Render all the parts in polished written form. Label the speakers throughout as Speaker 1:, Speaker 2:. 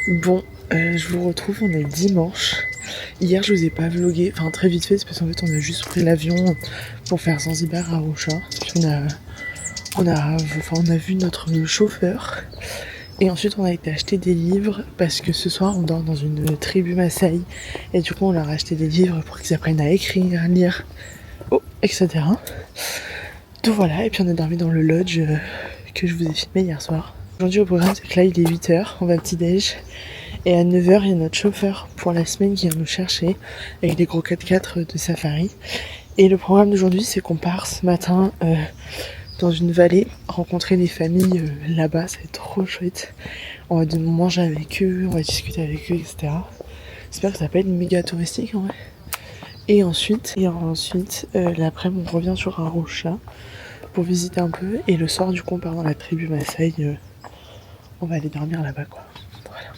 Speaker 1: Bon, je vous retrouve, on est dimanche. Hier je vous ai pas vlogué, enfin très vite fait, c'est parce qu'en fait on a juste pris l'avion pour faire Zanzibar à Arusha. Puis on a vu notre chauffeur. Et ensuite on a été acheter des livres parce que ce soir on dort dans une tribu Maasai. Et du coup on leur a acheté des livres pour qu'ils apprennent à écrire, à lire, etc. Donc voilà, et puis on a dormi dans le lodge que je vous ai filmé hier soir. Aujourd'hui au programme c'est que là il est 8h, on va petit déj. Et à 9h il y a notre chauffeur pour la semaine qui vient nous chercher avec des gros 4x4 de safari. Et le programme d'aujourd'hui c'est qu'on part ce matin dans une vallée, rencontrer des familles là-bas, ça va être trop chouette. On va manger avec eux, on va discuter avec eux, etc. J'espère que ça va pas être méga touristique en vrai. Et ensuite l'après-midi on revient sur Arusha pour visiter un peu. Et le soir du coup on part dans la tribu Maasai, on va aller dormir là-bas quoi. Voilà.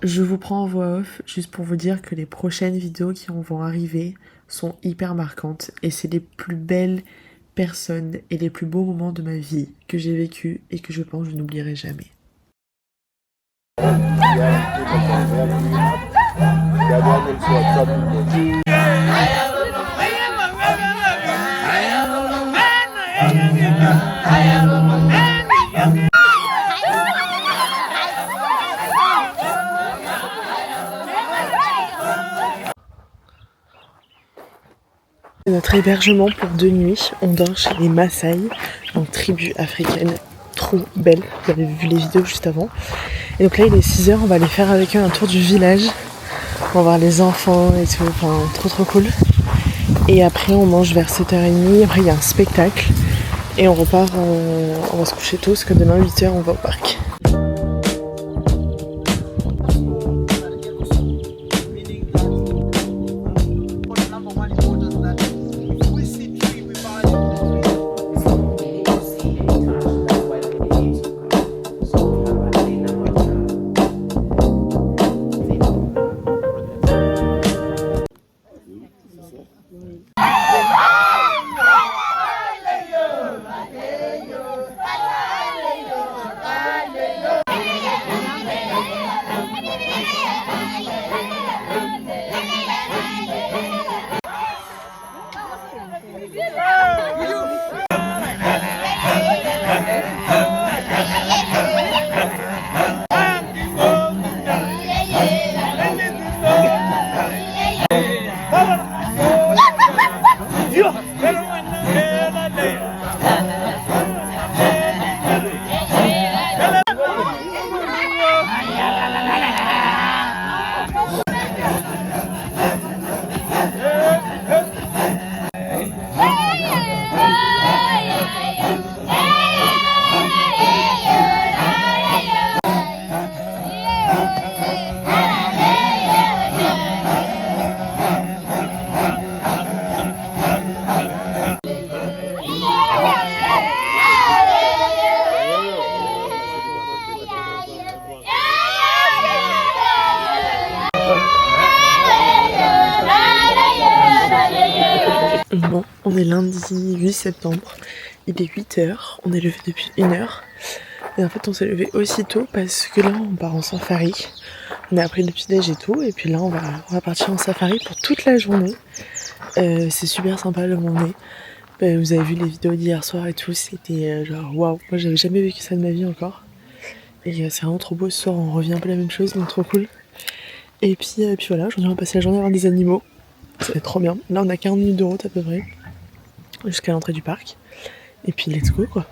Speaker 1: Je vous prends en voix off juste pour vous dire que les prochaines vidéos qui vont arriver sont hyper marquantes et c'est les plus belles personnes et les plus beaux moments de ma vie que j'ai vécu et que je pense que je n'oublierai jamais. Notre hébergement pour 2 nuits, on dort chez les Maasai, donc tribu africaine trop belle, vous avez vu les vidéos juste avant. Et donc là il est 6h, on va aller faire avec eux un tour du village, on va voir les enfants et tout, enfin trop cool. Et après on mange vers 7h30, après il y a un spectacle et on repart, on va se coucher tôt parce que demain 8h on va au parc. Bon, on est lundi 8 septembre, il est 8h, on est levé depuis 1h. Et en fait on s'est levé aussitôt parce que là on part en safari. On a pris le petit déj et tout, et puis là on va partir en safari pour toute la journée. C'est super sympa le Mont Nez. Vous avez vu les vidéos d'hier soir et tout, c'était genre waouh, moi j'avais jamais vécu ça de ma vie encore. Et c'est vraiment trop beau, ce soir on revient un peu la même chose, donc trop cool. Et puis voilà, aujourd'hui on va passer la journée à voir des animaux. C'est trop bien. Là on a 40 minutes de route à peu près, jusqu'à l'entrée du parc. Et puis let's go quoi.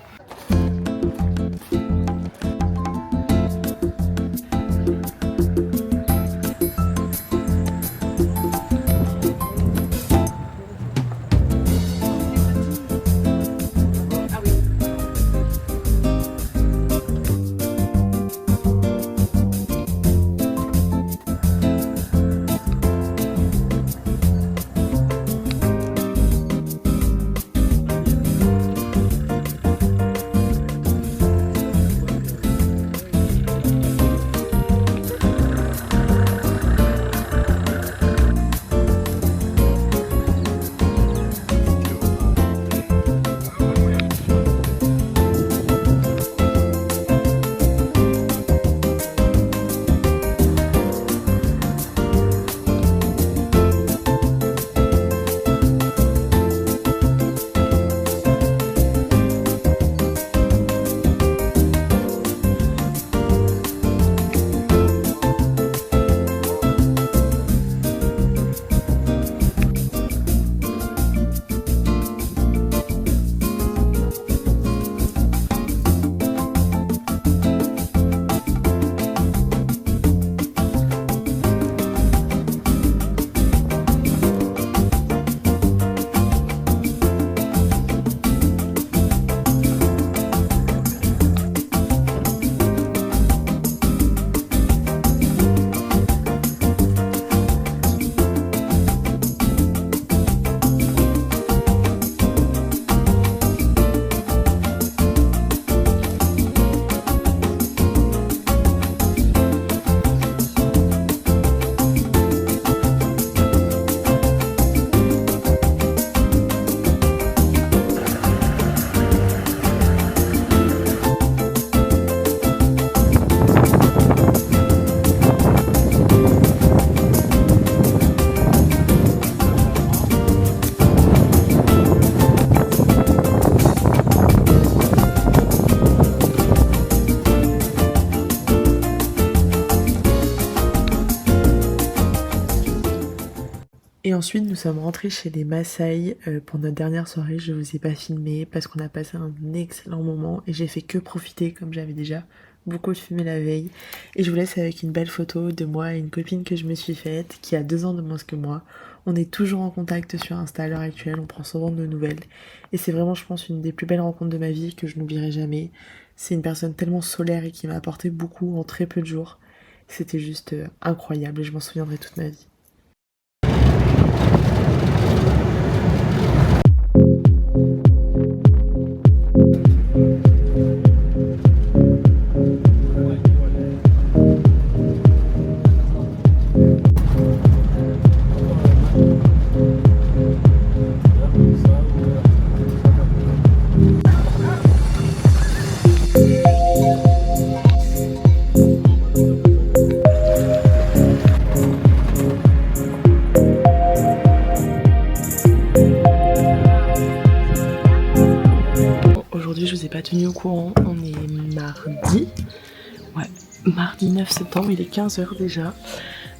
Speaker 1: Et ensuite, nous sommes rentrés chez les Maasai pour notre dernière soirée. Je vous ai pas filmé parce qu'on a passé un excellent moment et j'ai fait que profiter comme j'avais déjà beaucoup fumé la veille. Et je vous laisse avec une belle photo de moi et une copine que je me suis faite qui a 2 ans de moins que moi. On est toujours en contact sur Insta à l'heure actuelle, on prend souvent de nos nouvelles. Et c'est vraiment, je pense, une des plus belles rencontres de ma vie que je n'oublierai jamais. C'est une personne tellement solaire et qui m'a apporté beaucoup en très peu de jours. C'était juste incroyable et je m'en souviendrai toute ma vie. Aujourd'hui, je vous ai pas tenu au courant, on est mardi. Ouais, mardi 9 septembre, il est 15h déjà.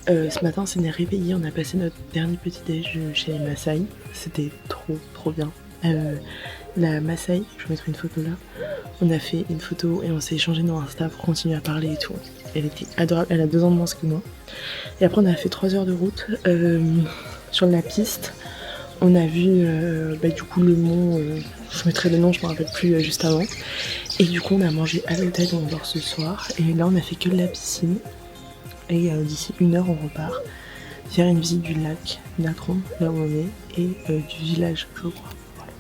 Speaker 1: Ce matin, on s'est réveillé, on a passé notre dernier petit déj chez les Maasai. C'était trop bien. La Maasai, je vous mettrai une photo là. On a fait une photo et on s'est échangé dans Insta pour continuer à parler et tout. Elle était adorable, elle a 2 ans de moins que moi. Et après, on a fait 3 heures de route sur la piste. On a vu du coup le mont, je mettrai le nom, je me rappelle plus juste avant. Et du coup on a mangé à l'hôtel où on dort ce soir. Et là on a fait que de la piscine. Et d'ici 1 heure on repart faire une visite du lac Natron, là où on est, et du village je crois. Voilà.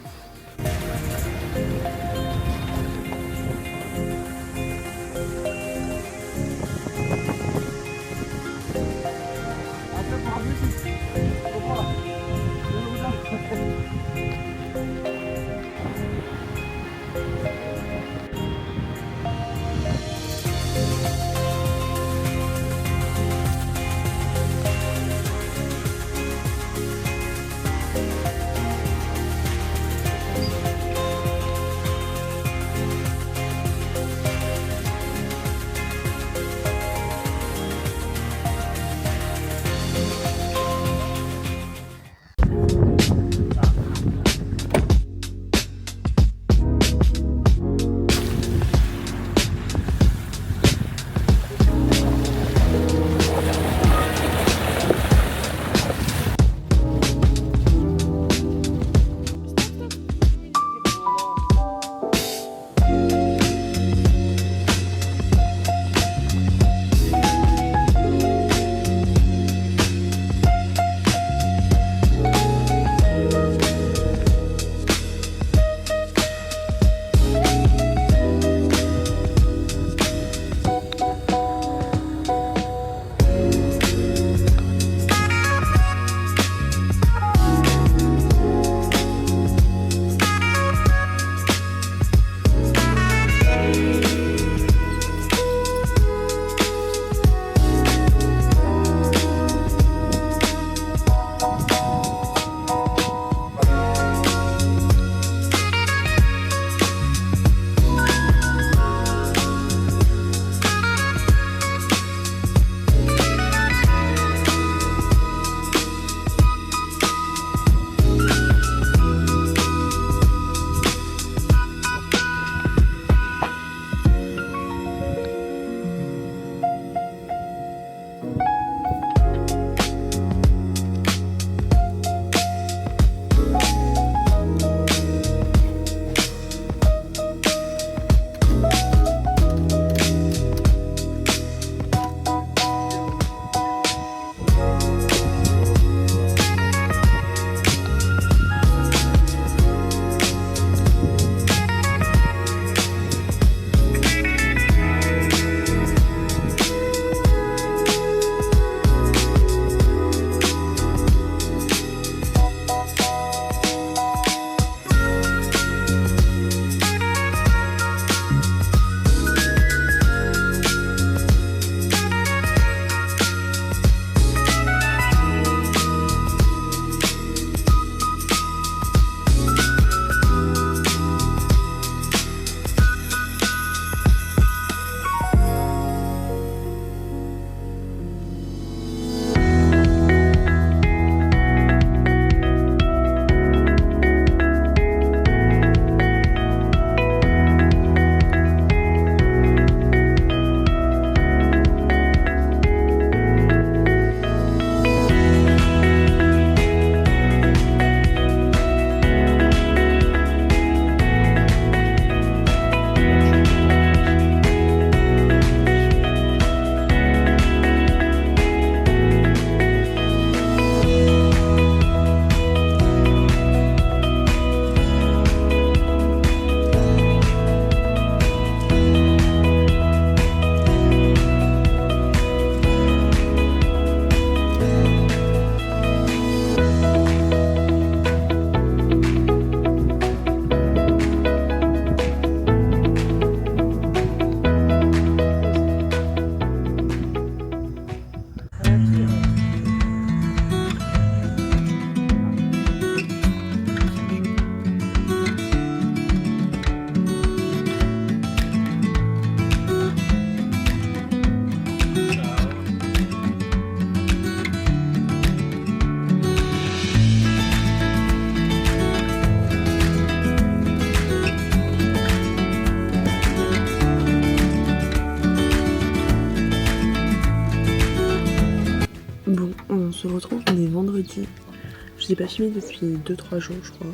Speaker 1: Je vous ai pas filmé depuis 2-3 jours je crois.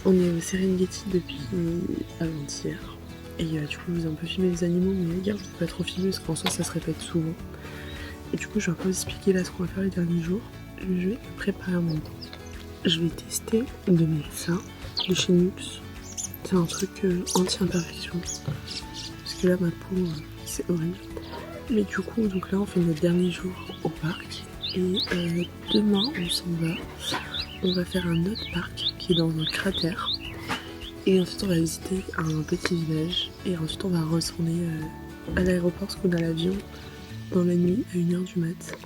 Speaker 1: On est au Serengeti depuis avant-hier. Et du coup je vous ai un peu filmé les animaux, mais regarde, je ne vais pas trop filmer parce qu'en soi ça se répète souvent. Et du coup je vais un peu vous expliquer là ce qu'on va faire les derniers jours. Je vais préparer un moment. Je vais tester de mettre ça de chez Nux. C'est un truc anti-imperfection. Parce que là ma peau c'est horrible. Mais du coup donc là on fait notre dernier jour au parc. Et demain on s'en va. On va faire un autre parc qui est dans un cratère. Et ensuite on va visiter un petit village. Et ensuite on va retourner à l'aéroport parce qu'on a l'avion dans la nuit à 1h du mat.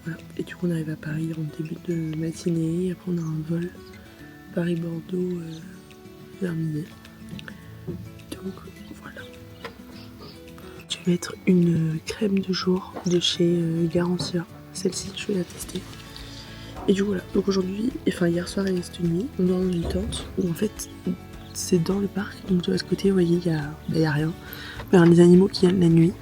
Speaker 1: Voilà. Et du coup on arrive à Paris en début de matinée. Et après on a un vol Paris-Bordeaux vers midi. Donc voilà. Je vais mettre une crème de jour de chez Garantia. Celle-ci je vais la tester. Et du coup voilà, donc aujourd'hui, enfin hier soir et cette nuit, on dort dans une tente où en fait c'est dans le parc, donc de l'autre côté vous voyez il y a rien. Il y a les animaux qui viennent la nuit.